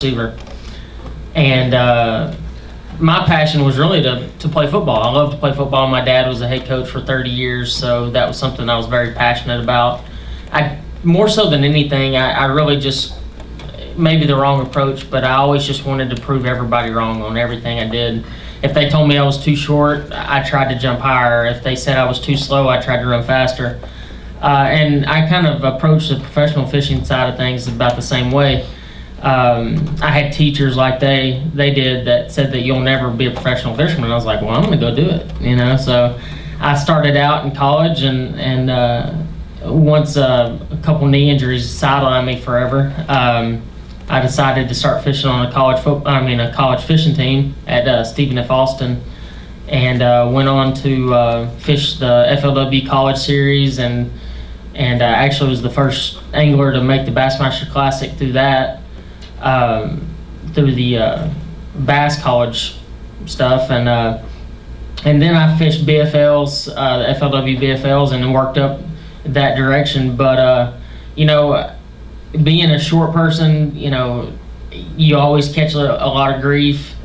receiver. And my passion was really to play football. I love to play football. My dad was a head coach for 30 years, so that was something I was very passionate about. More so than anything, I really just, maybe the wrong approach, but I always just wanted to prove everybody wrong on everything I did. If they told me I was too short, I tried to jump higher. If they said I was too slow, I tried to run faster. And I kind of approached the professional fishing side of things about the same way. I had teachers like they did that said that you'll never be a professional fisherman. I was like, well, I'm going to go do it, So I started out in college, and once a couple knee injuries sidelined me forever, I decided to start fishing on a college fishing team at Stephen F. Austin, and went on to fish the FLW College Series, and actually was the first angler to make the Bassmaster Classic through that. Through the Bass College stuff, and then I fished BFLs, the FLW BFLs, and then worked up that direction. But being a short person, you always catch a lot of grief,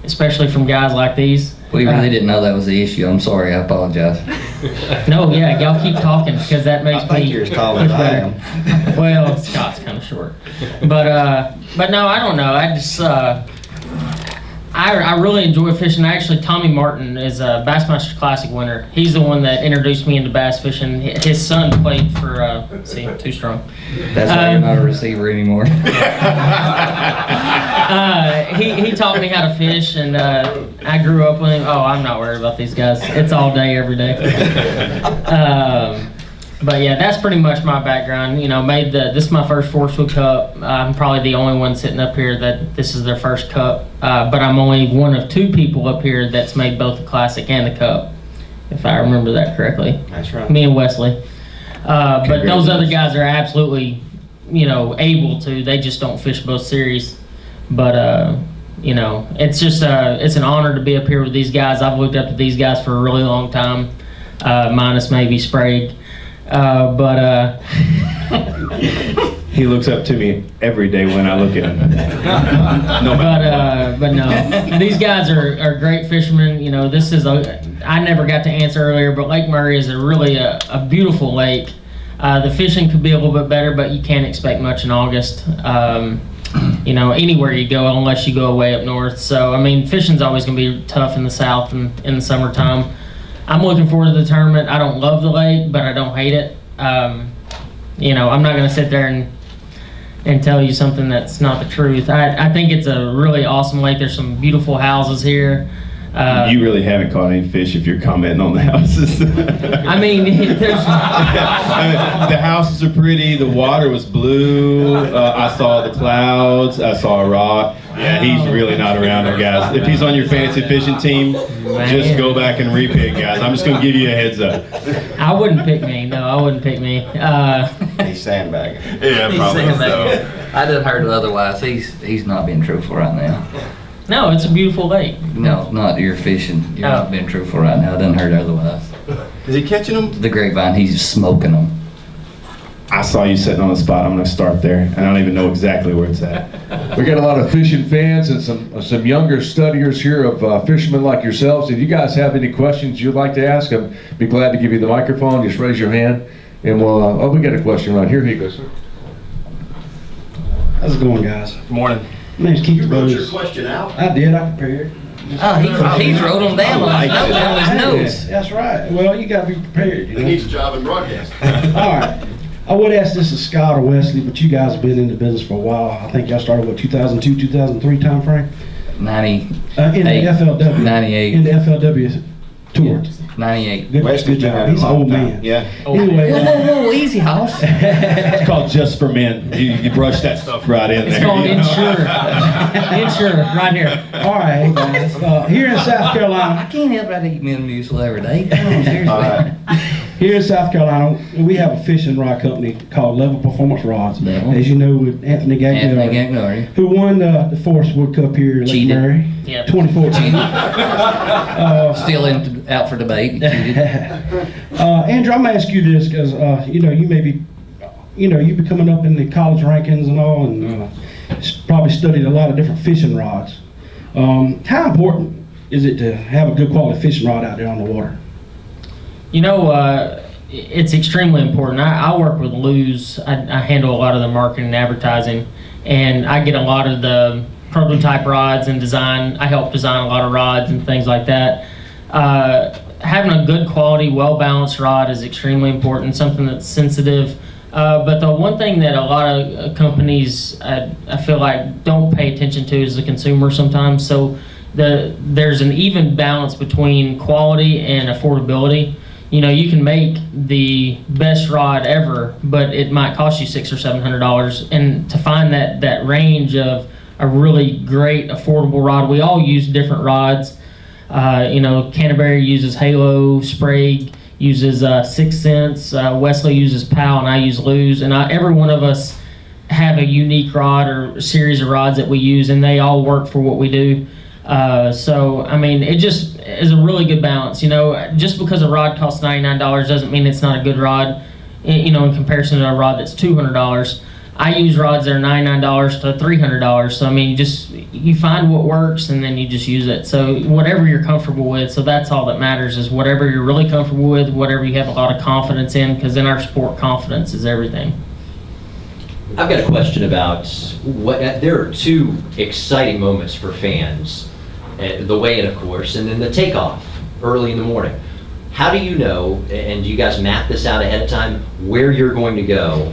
especially from guys like these. We really didn't know that was the issue. I'm sorry. I apologize. No, yeah, y'all keep talking because that makes I think you're as tall as I am. Well, Scott's kind of short, but no, I don't know. I just I really enjoy fishing. Actually, Tommy Martin is a Bassmaster Classic winner. He's the one that introduced me into bass fishing. His son played for too strong. That's why you're not a receiver anymore. He taught me how to fish, and I grew up with him. Oh, I'm not worried about these guys. It's all day, every day. But yeah, that's pretty much my background. This is my first Forestwood Cup. I'm probably the only one sitting up here that this is their first cup. But I'm only one of two people up here that's made both the Classic and the Cup, if I remember that correctly. That's right. Me and Wesley. But those other guys are absolutely, able to. They just don't fish both series. But it's just it's an honor to be up here with these guys. I've looked up to these guys for a really long time, minus maybe Sprague. But he looks up to me every day when I look at him. But no, these guys are great fishermen. This is I never got to answer earlier, but Lake Murray is really a beautiful lake. The fishing could be a little bit better, but you can't expect much in August. Anywhere you go, unless you go way up north. So, fishing's always going to be tough in the south and in the summertime. I'm looking forward to the tournament. I don't love the lake, but I don't hate it. I'm not going to sit there and tell you something that's not the truth. I think it's a really awesome lake. There's some beautiful houses here. You really haven't caught any fish if you're commenting on the houses. There's... the houses are pretty. The water was blue. I saw the clouds. I saw a rock. Yeah, he's really not around there, guys. If he's on your fantasy fishing team, just go back and repick, guys. I'm just going to give you a heads up. I wouldn't pick me. No, I wouldn't pick me. He's sandbagging. Yeah, He's probably sandbagging. so. I done heard otherwise. He's not being truthful right now. No, it's a beautiful lake. No, not you're fishing. You're not being truthful right now. I done heard otherwise. Is he catching them? The grapevine, he's smoking them. I saw you sitting on the spot. I'm going to start there. And I don't even know exactly where it's at. We got a lot of fishing fans and some younger studiers here of fishermen like yourselves. If you guys have any questions you'd like to ask, I'd be glad to give you the microphone. Just raise your hand, and we'll. We got a question right here. Here you go, sir. How's it going, guys? Good morning. My name's Keith You wrote your Bowes. question out? I did. I prepared. Oh, he's wrote them down on his notes. That's right. Well, you got to be prepared. He needs a job in broadcast. All right. I would ask this to Scott or Wesley, but you guys have been in the business for a while. I think y'all started, 2002, 2003 time frame? 90. In the FLW. 98. In the FLW tour. 98. Good job. He's an old man. Yeah. Anyway. Whoa, easy, house. It's called Just for Men. You brush that stuff right in there. It's called Insure. Insure, right here. All right, guys. Here in South Carolina. I can't help but eat Metamucil every day. Come on, seriously. All right. Here in South Carolina, we have a fishing rod company called Level Performance Rods. Level. As you know, with Anthony Gagnari, who won the Forestwood Cup here in Lake Cheated. Murray, Yeah. 2014. Still out for debate. Andrew, I'm gonna ask you this because you may be, you be coming up in the college rankings and all, and probably studied a lot of different fishing rods. How important is it to have a good quality fishing rod out there on the water? You know, it's extremely important. I work with Luz. I handle a lot of the marketing and advertising, and I get a lot of the prototype rods and design. I help design a lot of rods and things like that. Having a good quality, well-balanced rod is extremely important, something that's sensitive. But the one thing that a lot of companies, I feel like, don't pay attention to is the consumer sometimes. So there's an even balance between quality and affordability. You know, you can make the best rod ever, but it might cost you $600 or $700. And to find that range of a really great affordable rod, we all use different rods. You know, Canterbury uses Halo, Sprague uses 6 Sense, Wesley uses PAL, and I use Luz. And every one of us have a unique rod or series of rods that we use, and they all work for what we do. So, I mean, it just is a really good balance. You know, just because a rod costs $99 doesn't mean it's not a good rod, you know, in comparison to a rod that's $200. I use rods that are $99 to $300. So, I mean, you find what works and then you just use it. So, whatever you're comfortable with. So, that's all that matters, is whatever you're really comfortable with, whatever you have a lot of confidence in, because in our sport, confidence is everything. I've got a question about there are two exciting moments for fans. The weigh-in, of course, and then the takeoff early in the morning. How do you know, and do you guys map this out ahead of time, where you're going to go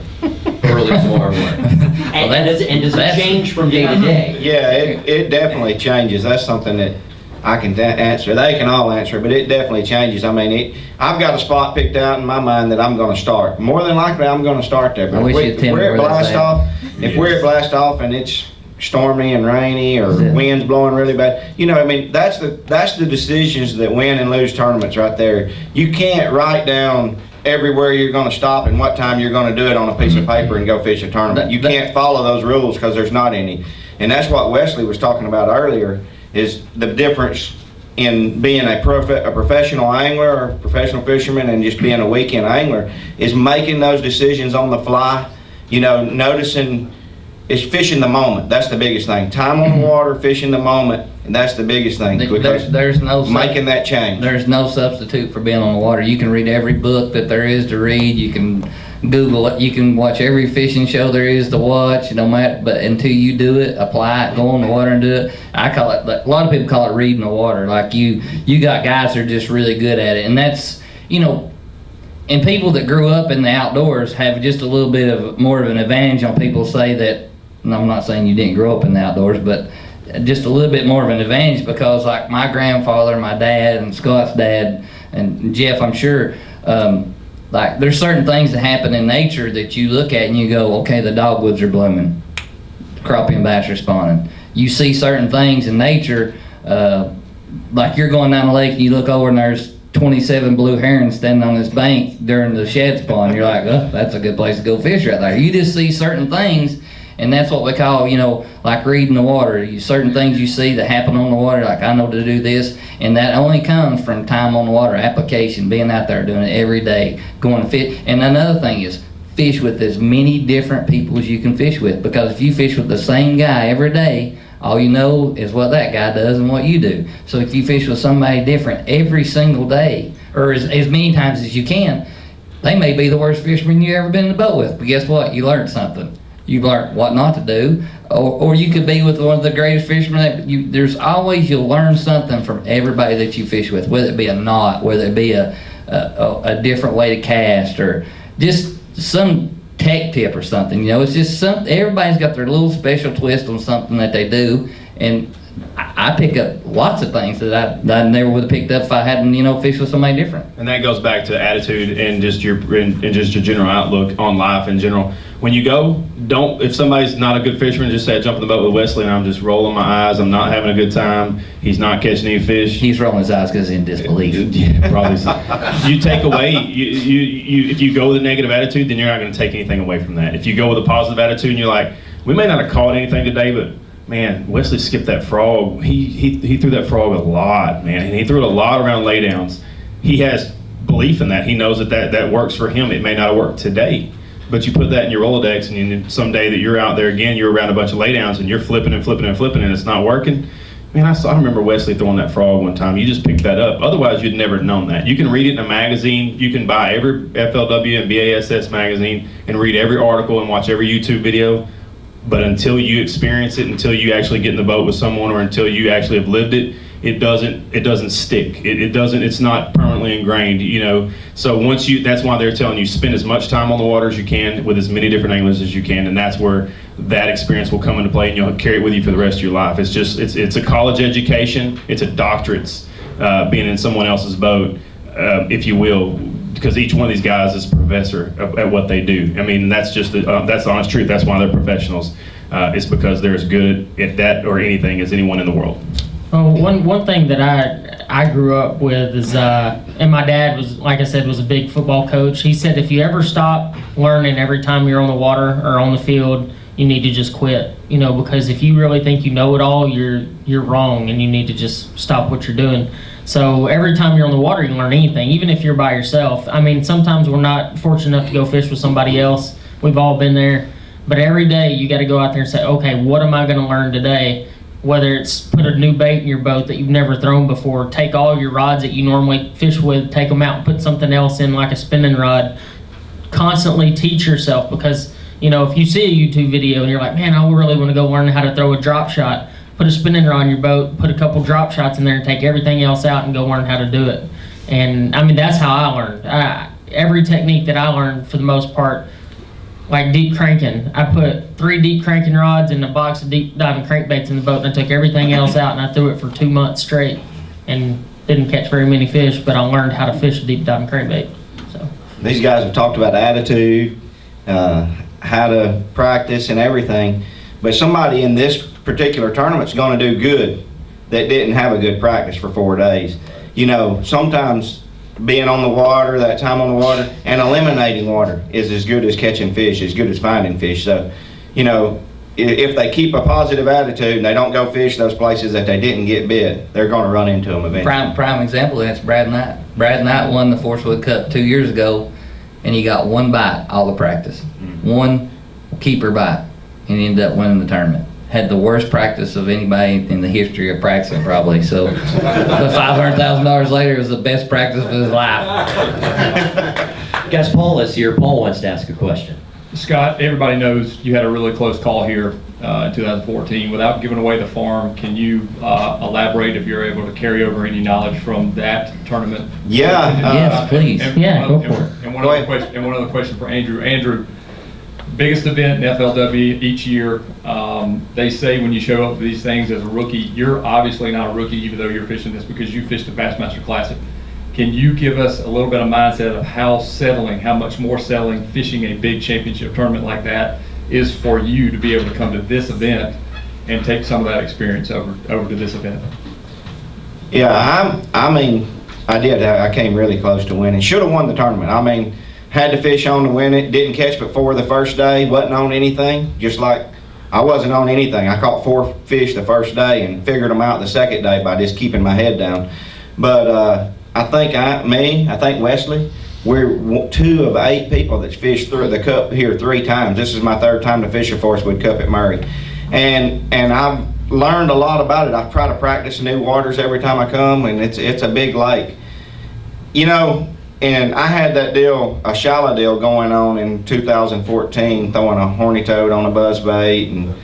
early tomorrow morning? And does it change from day to day? Yeah, it definitely changes. That's something that I can answer. They can all answer, but it definitely changes. I mean, I've got a spot picked out in my mind that I'm going to start. More than likely, I'm going to start there. But if we're at blast off and it's stormy and rainy or wind's blowing really bad, you know, I mean, that's the decisions that win and lose tournaments right there. You can't write down everywhere you're going to stop and what time you're going to do it on a piece of paper and go fish a tournament. You can't follow those rules because there's not any. And that's what Wesley was talking about earlier, is the difference in being a professional angler or professional fisherman and just being a weekend angler, is making those decisions on the fly. You know, noticing, is fishing the moment. That's the biggest thing. Time on the water, fishing the moment, and that's the biggest thing. There's no making that change. There's no substitute for being on the water. You can read every book that there is to read. You can Google it. You can watch every fishing show there is to watch. No matter, but until you do it, apply it, go on the water and do it. I call it. A lot of people call it reading the water. Like you got guys that are just really good at it, and that's, you know. And people that grew up in the outdoors have just a little bit of more of an advantage on people say that. And I'm not saying you didn't grow up in the outdoors, but just a little bit more of an advantage, because like my grandfather, my dad, and Scott's dad, and Jeff, I'm sure, like there's certain things that happen in nature that you look at and you go, okay, the dogwoods are blooming, crappie and bass are spawning. You see certain things in nature, like you're going down the lake and you look over and there's 27 blue herons standing on this bank during the shad spawn. You're like, oh, that's a good place to go fish right there. You just see certain things. And that's what we call, you know, like reading the water. Certain things you see that happen on the water, like I know to do this, and that only comes from time on the water, application, being out there doing it every day, going to fish. And another thing is fish with as many different people as you can fish with, because if you fish with the same guy every day, all you know is what that guy does and what you do. So if you fish with somebody different every single day, or as many times as you can, they may be the worst fisherman you ever been in the boat with, but guess what? You learned something. You've learned what not to do, or you could be with one of the greatest fishermen. There's always, you'll learn something from everybody that you fish with, whether it be a knot, whether it be a different way to cast, or just some tech tip or something. You know, it's just everybody's got their little special twist on something that they do, and I pick up lots of things that I never would have picked up if I hadn't, you know, fished with somebody different. And that goes back to attitude and just your general outlook on life in general. When you go, if somebody's not a good fisherman, just say I jump in the boat with Wesley and I'm just rolling my eyes, I'm not having a good time, he's not catching any fish. He's rolling his eyes because he's in disbelief. Yeah, probably so. You take away, if you go with a negative attitude, then you're not going to take anything away from that. If you go with a positive attitude and you're like, we may not have caught anything today, but man, Wesley skipped that frog. He threw that frog a lot, man, and he threw it a lot around laydowns. He has belief in that. He knows that works for him. It may not have worked today, But you put that in your Rolodex, and someday that you're out there again, you're around a bunch of laydowns, and you're flipping and flipping and flipping, and it's not working. Man, I remember Wesley throwing that frog one time. You just picked that up. Otherwise, you'd never known that. You can read it in a magazine. You can buy every FLW and BASS magazine and read every article and watch every YouTube video. But until you experience it, until you actually get in the boat with someone, or until you actually have lived it, it doesn't stick. It's not permanently ingrained, you know. So that's why they're telling you, spend as much time on the water as you can with as many different anglers as you can, and that's where that experience will come into play, and you'll carry it with you for the rest of your life. It's a college education. It's a doctorate, being in someone else's boat, if you will, because each one of these guys is a professor at what they do. I mean, that's just that's the honest truth. That's why they're professionals. It's because they're as good at that or anything as anyone in the world. Well, one thing that I grew up with is, and my dad was, like I said, was a big football coach. He said if you ever stop learning every time you're on the water or on the field, you need to just quit. You know, because if you really think you know it all, you're wrong, and you need to just stop what you're doing. So every time you're on the water, you can learn anything, even if you're by yourself. I mean, sometimes we're not fortunate enough to go fish with somebody else. We've all been there. But every day you got to go out there and say, okay, what am I going to learn today? Whether it's put a new bait in your boat that you've never thrown before, take all your rods that you normally fish with, take them out and put something else in like a spinning rod. Constantly teach yourself, because, you know, if you see a YouTube video and you're like, man, I really want to go learn how to throw a drop shot, put a spinning rod in your boat, put a couple drop shots in there and take everything else out and go learn how to do it. And I mean, that's how I learned. Every technique that I learned, for the most part, like deep cranking, I put 3 deep cranking rods and a box of deep diving crankbaits in the boat, and I took everything else out and I threw it for 2 months straight and didn't catch very many fish, but I learned how to fish a deep diving crankbait. So These guys have talked about attitude, how to practice and everything, but somebody in this particular tournament's going to do good that didn't have a good practice for 4 days. You know, sometimes being on the water, that time on the water, and eliminating water is as good as catching fish, as good as finding fish. So, you know, if they keep a positive attitude and they don't go fish those places that they didn't get bit, they're going to run into them eventually. Prime example, that's Brad Knight. Brad Knight won the Forcewood Cup 2 years ago, and he got 1 bite all the practice. 1 keeper bite, and he ended up winning the tournament. Had the worst practice of anybody in the history of practicing, probably. So, but $500,000 later, it was the best practice of his life. Guys, Paul is here. Paul wants to ask a question. Scott, everybody knows you had a really close call here in 2014. Without giving away the farm, can you elaborate, if you're able to carry over any knowledge from that tournament? Yeah. Yes, please. Go for it. And one other question for Andrew. Andrew, biggest event in FLW each year. They say when you show up for these things as a rookie, you're obviously not a rookie, even though you're fishing this, because you fished the Bassmaster Classic. Can you give us a little bit of mindset of how much more settling fishing a big championship tournament like that is for you to be able to come to this event and take some of that experience over to this event? Yeah, I did. I came really close to winning. Should have won the tournament. I mean, had to fish on to win it. Didn't catch but 4 the first day. Wasn't on anything. Just like I wasn't on anything. I caught 4 fish the first day and figured them out the second day by just keeping my head down. But I think Wesley, we're 2 of 8 people that's fished through the Cup here 3 times. This is my 3rd time to fish a Forcewood Cup at Murray. And I've learned a lot about it. I try to practice new waters every time I come, and it's a big lake. You know, and I had that deal, a shallow deal going on in 2014, throwing a horny toad on a buzzbait, and,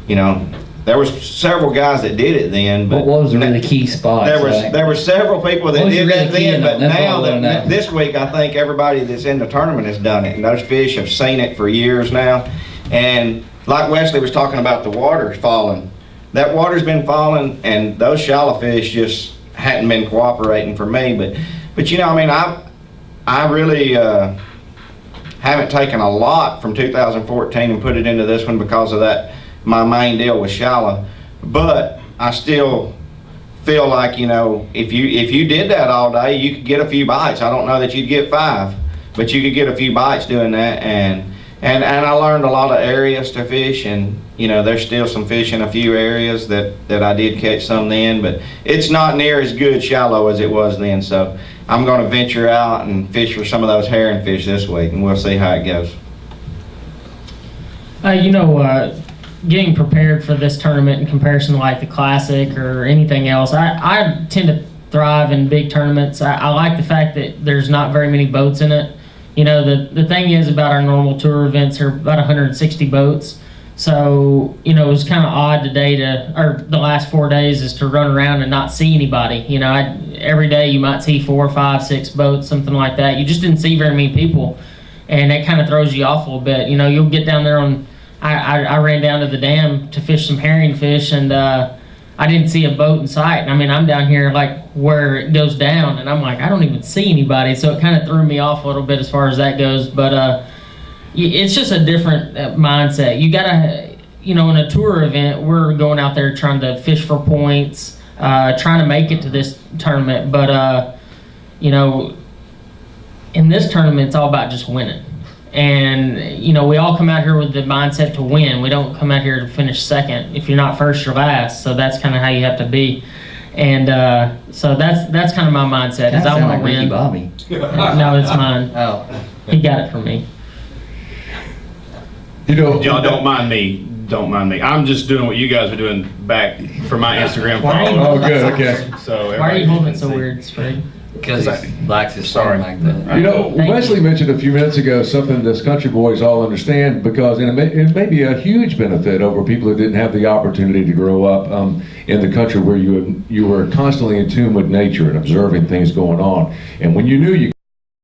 you know, there was several guys that did it then. But what was the really key spot? There were several people that did that then, but now that this week I think everybody that's in the tournament has done it, and those fish have seen it for years now. And like Wesley was talking about the water falling, that water's been falling, and those shallow fish just hadn't been cooperating for me. But you know, I mean, I really haven't taken a lot from 2014 and put it into this one because of that. My main deal was shallow, but I still feel like, you know, if you did that all day, you could get a few bites. I don't know that you'd get 5, but you could get a few bites doing that. And I learned a lot of areas to fish, and you know, there's still some fish in a few areas that I did catch some then, but it's not near as good shallow as it was then. So I'm going to venture out and fish for some of those herring fish this week, and we'll see how it goes. Getting prepared for this tournament in comparison to like the Classic or anything else, I tend to thrive in big tournaments. I like the fact that there's not very many boats in it. The thing is about our normal tour events are about 160 boats. So, it was kind of odd today or the last 4 days is to run around and not see anybody. Every day you might see 4, 5, 6 boats, something like that. You just didn't see very many people. And that kind of throws you off a little bit. You'll get down there I ran down to the dam to fish some herring fish, and I didn't see a boat in sight. I mean, I'm down here like where it goes down, and I'm like, I don't even see anybody. So it kind of threw me off a little bit as far as that goes. But it's just a different mindset. You gotta, in a tour event, we're going out there trying to fish for points, trying to make it to this tournament. But in this tournament, it's all about just winning. And, we all come out here with the mindset to win. We don't come out here to finish second. If you're not first, you're last. So that's kind of how you have to be. And so that's kind of my mindset. Is I want to win. Bobby. No, it's mine. Oh. He got it from me. Y'all don't mind me. Don't mind me. I'm just doing what you guys are doing back for my Instagram Why are you- followers. Oh, good, okay. So Why are you everybody holding can it so see. weird, Sprague? Because he likes his Sorry. son like that. Thank Wesley you. mentioned a few minutes ago something this country boys all understand because it may be a huge benefit over people who didn't have the opportunity to grow up in the country where you were constantly in tune with nature and observing things going on. And when you knew you